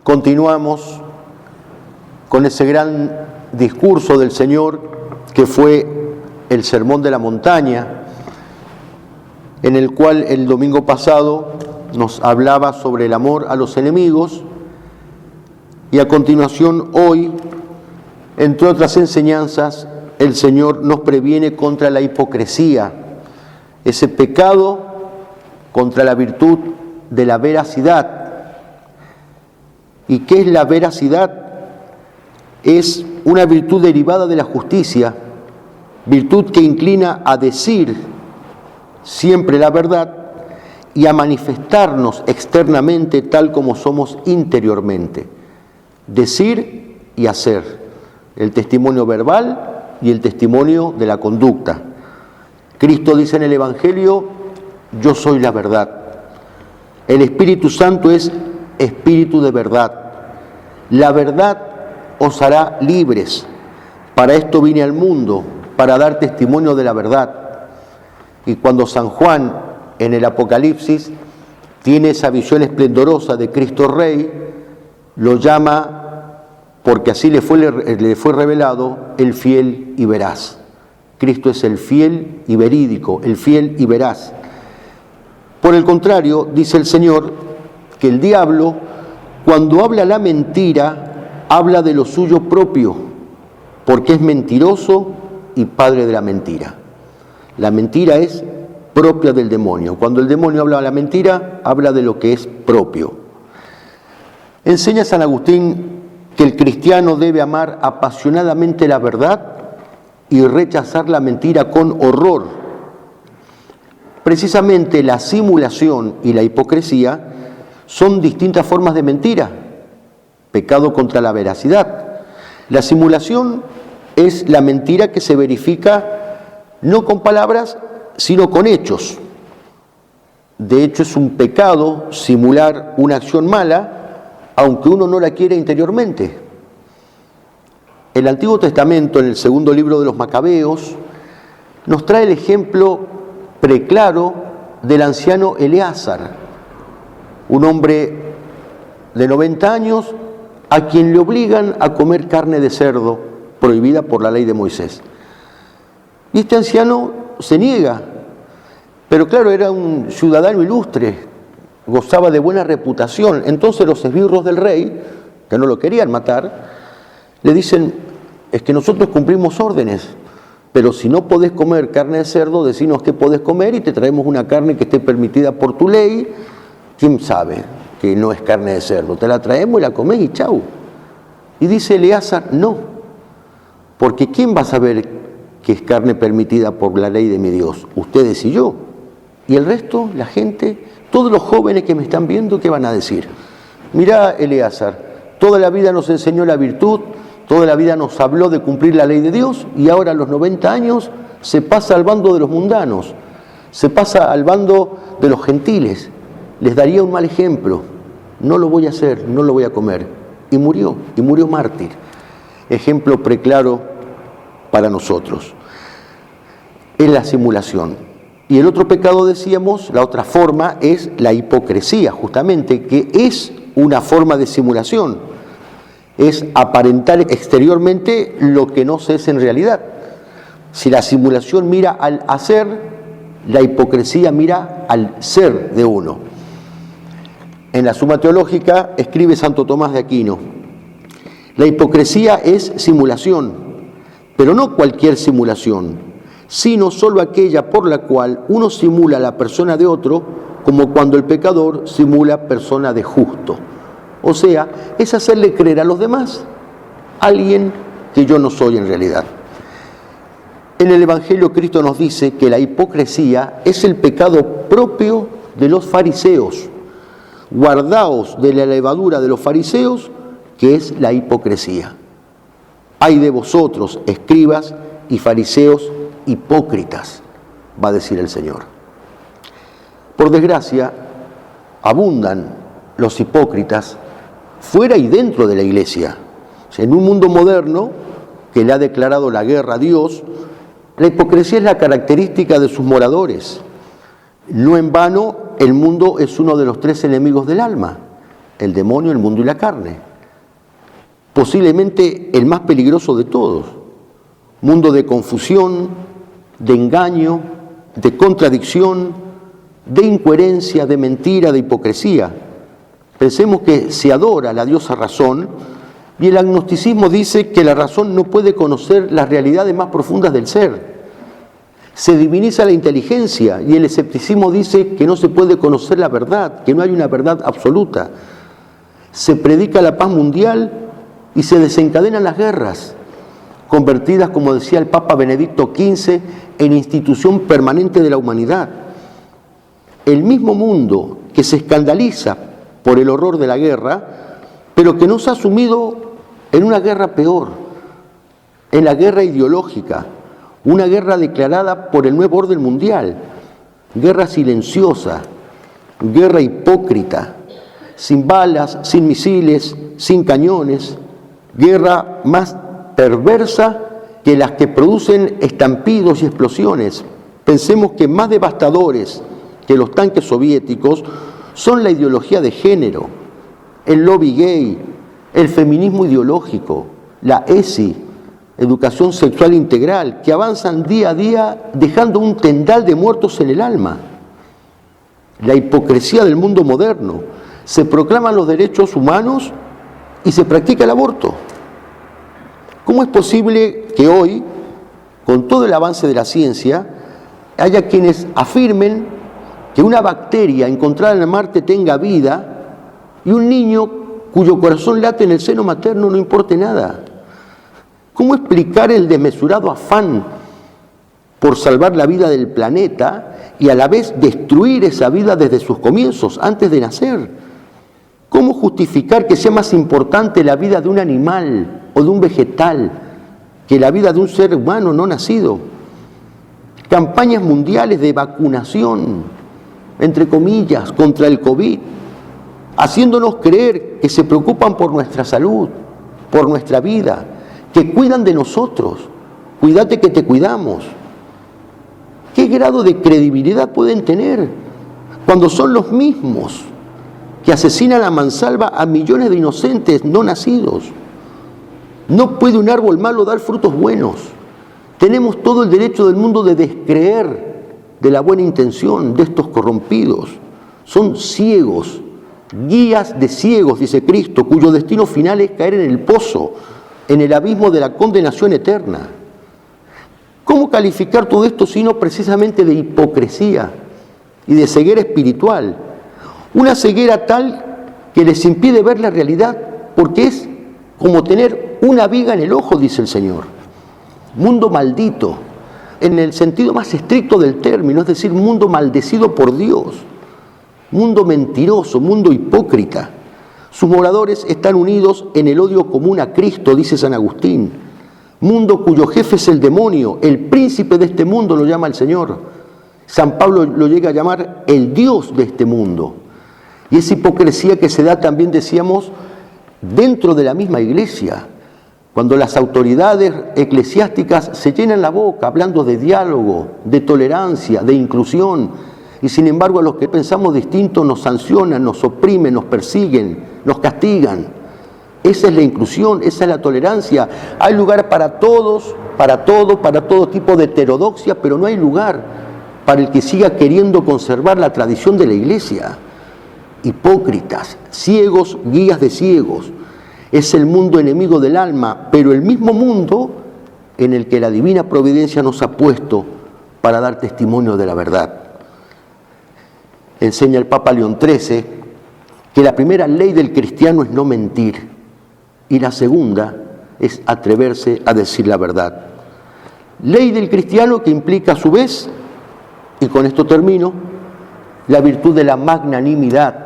Continuamos con ese gran discurso del Señor que fue el Sermón de la Montaña, en el cual el domingo pasado nos hablaba sobre el amor a los enemigos, y a continuación hoy, entre otras enseñanzas, el Señor nos previene contra la hipocresía, ese pecado contra la virtud de la veracidad. ¿Y qué es la veracidad? Es una virtud derivada de la justicia, virtud que inclina a decir siempre la verdad y a manifestarnos externamente tal como somos interiormente. Decir y hacer, el testimonio verbal y el testimonio de la conducta. Cristo dice en el Evangelio: yo soy la verdad. El Espíritu Santo es Espíritu de verdad. La verdad os hará libres. Para esto vine al mundo, para dar testimonio de la verdad. Y cuando San Juan en el Apocalipsis tiene esa visión esplendorosa de Cristo Rey, lo llama, porque así le fue revelado, el fiel y veraz. Cristo es el fiel y verídico, el fiel y veraz. Por el contrario, dice el Señor, que el diablo, cuando habla la mentira, habla de lo suyo propio, porque es mentiroso y padre de la mentira. La mentira es propia del demonio. Cuando el demonio habla de la mentira, habla de lo que es propio. Enseña San Agustín que el cristiano debe amar apasionadamente la verdad y rechazar la mentira con horror. Precisamente la simulación y la hipocresía son distintas formas de mentira, pecado contra la veracidad. La simulación es la mentira que se verifica no con palabras, sino con hechos. De hecho, es un pecado simular una acción mala, aunque uno no la quiera interiormente. El Antiguo Testamento, en el segundo libro de los Macabeos, nos trae el ejemplo preclaro del anciano Eleazar, un hombre de 90 años a quien le obligan a comer carne de cerdo, prohibida por la ley de Moisés. Y este anciano se niega, pero claro, era un ciudadano ilustre, gozaba de buena reputación. Entonces los esbirros del rey, que no lo querían matar, le dicen: es que nosotros cumplimos órdenes, pero si no podés comer carne de cerdo, decinos qué podés comer y te traemos una carne que esté permitida por tu ley. ¿Quién sabe que no es carne de cerdo? Te la traemos y la comés y chau. Y dice Eleazar: no, porque ¿quién va a saber que es carne permitida por la ley de mi Dios? Ustedes y yo. Y el resto, la gente, todos los jóvenes que me están viendo, ¿qué van a decir? Mirá, Eleazar, toda la vida nos enseñó la virtud, toda la vida nos habló de cumplir la ley de Dios, y ahora a los 90 años se pasa al bando de los mundanos, se pasa al bando de los gentiles. Les daría un mal ejemplo. No lo voy a hacer, no lo voy a comer. Y murió mártir. Ejemplo preclaro para nosotros. Es la simulación. Y el otro pecado, decíamos, la otra forma es la hipocresía, justamente, que es una forma de simulación. Es aparentar exteriormente lo que no se es en realidad. Si la simulación mira al hacer, la hipocresía mira al ser de uno. En la Suma Teológica escribe Santo Tomás de Aquino: la hipocresía es simulación, pero no cualquier simulación, sino solo aquella por la cual uno simula la persona de otro, como cuando el pecador simula persona de justo. O sea, es hacerle creer a los demás alguien que yo no soy en realidad. En el Evangelio Cristo nos dice que la hipocresía es el pecado propio de los fariseos. Guardaos de la levadura de los fariseos, que es la hipocresía. Ay de vosotros, escribas y fariseos hipócritas, va a decir el Señor. Por desgracia, abundan los hipócritas fuera y dentro de la iglesia. O sea, en un mundo moderno que le ha declarado la guerra a Dios, la hipocresía es la característica de sus moradores. No en vano, el mundo es uno de los 3 enemigos del alma. el demonio, el mundo y la carne. Posiblemente el más peligroso de todos. Mundo de confusión, de engaño, de contradicción, de incoherencia, de mentira, de hipocresía. Pensemos que se adora a la diosa razón y el agnosticismo dice que la razón no puede conocer las realidades más profundas del ser. Se diviniza la inteligencia y el escepticismo dice que no se puede conocer la verdad, que no hay una verdad absoluta. Se predica la paz mundial y se desencadenan las guerras, convertidas, como decía el Papa Benedicto XV, en institución permanente de la humanidad. El mismo mundo que se escandaliza por el horror de la guerra, pero que nos ha sumido en una guerra peor, en la guerra ideológica, una guerra declarada por el nuevo orden mundial, guerra silenciosa, guerra hipócrita, sin balas, sin misiles, sin cañones, guerra más perversa que las que producen estampidos y explosiones. Pensemos que más devastadores que los tanques soviéticos son la ideología de género, el lobby gay, el feminismo ideológico, la ESI, educación sexual integral, que avanzan día a día dejando un tendal de muertos en el alma. La hipocresía del mundo moderno. Se proclaman los derechos humanos y se practica el aborto. ¿Cómo es posible que hoy, con todo el avance de la ciencia, haya quienes afirmen que una bacteria encontrada en Marte tenga vida y un niño cuyo corazón late en el seno materno no importe nada? ¿Cómo explicar el desmesurado afán por salvar la vida del planeta y a la vez destruir esa vida desde sus comienzos, antes de nacer? ¿Cómo justificar que sea más importante la vida de un animal o de un vegetal que la vida de un ser humano no nacido? Campañas mundiales de vacunación, entre comillas, contra el COVID, haciéndonos creer que se preocupan por nuestra salud, por nuestra vida, que cuidan de nosotros. Cuídate que te cuidamos. ¿Qué grado de credibilidad pueden tener cuando son los mismos que asesinan a mansalva a millones de inocentes no nacidos? No puede un árbol malo dar frutos buenos. Tenemos todo el derecho del mundo de descreer de la buena intención de estos corrompidos. Son ciegos, guías de ciegos, dice Cristo, cuyo destino final es caer en el pozo, en el abismo de la condenación eterna. ¿Cómo calificar todo esto sino precisamente de hipocresía y de ceguera espiritual? Una ceguera tal que les impide ver la realidad, porque es como tener una viga en el ojo, dice el Señor. Mundo maldito, en el sentido más estricto del término, es decir, mundo maldecido por Dios, mundo mentiroso, mundo hipócrita. Sus moradores están unidos en el odio común a Cristo, dice San Agustín. Mundo cuyo jefe es el demonio, el príncipe de este mundo lo llama el Señor. San Pablo lo llega a llamar el Dios de este mundo. Y esa hipocresía que se da también, decíamos, dentro de la misma iglesia, cuando las autoridades eclesiásticas se llenan la boca hablando de diálogo, de tolerancia, de inclusión, y sin embargo a los que pensamos distinto nos sancionan, nos oprimen, nos persiguen, nos castigan. Esa es la inclusión, esa es la tolerancia. Hay lugar para todos, para todo tipo de heterodoxia, pero no hay lugar para el que siga queriendo conservar la tradición de la iglesia. Hipócritas, ciegos, guías de ciegos. Es el mundo enemigo del alma, pero el mismo mundo en el que la divina providencia nos ha puesto para dar testimonio de la verdad. Enseña el Papa León XIII que la primera ley del cristiano es no mentir y la segunda es atreverse a decir la verdad. Ley del cristiano que implica a su vez, y con esto termino, la virtud de la magnanimidad.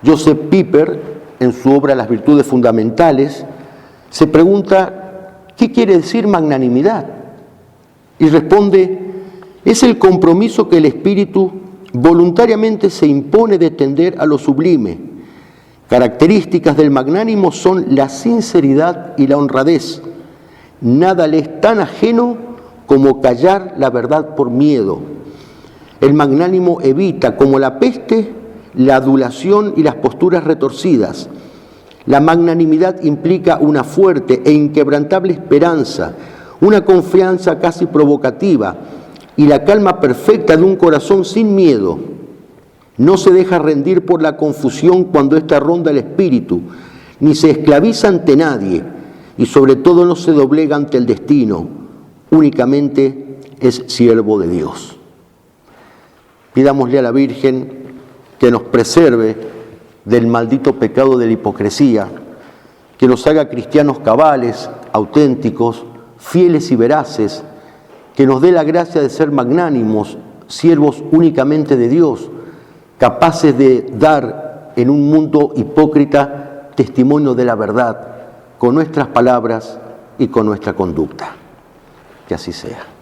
Joseph Pieper, en su obra Las Virtudes Fundamentales, se pregunta, ¿qué quiere decir magnanimidad? Y responde, es el compromiso que el espíritu voluntariamente se impone de tender a lo sublime. Características del magnánimo son la sinceridad y la honradez. Nada le es tan ajeno como callar la verdad por miedo. El magnánimo evita, como la peste, la adulación y las posturas retorcidas. La magnanimidad implica una fuerte e inquebrantable esperanza, una confianza casi provocativa y la calma perfecta de un corazón sin miedo. No se deja rendir por la confusión cuando ésta ronda el espíritu, ni se esclaviza ante nadie y sobre todo no se doblega ante el destino. Únicamente es siervo de Dios. Pidámosle a la Virgen que nos preserve del maldito pecado de la hipocresía, que nos haga cristianos cabales, auténticos, fieles y veraces, que nos dé la gracia de ser magnánimos, siervos únicamente de Dios, capaces de dar en un mundo hipócrita testimonio de la verdad, con nuestras palabras y con nuestra conducta. Que así sea.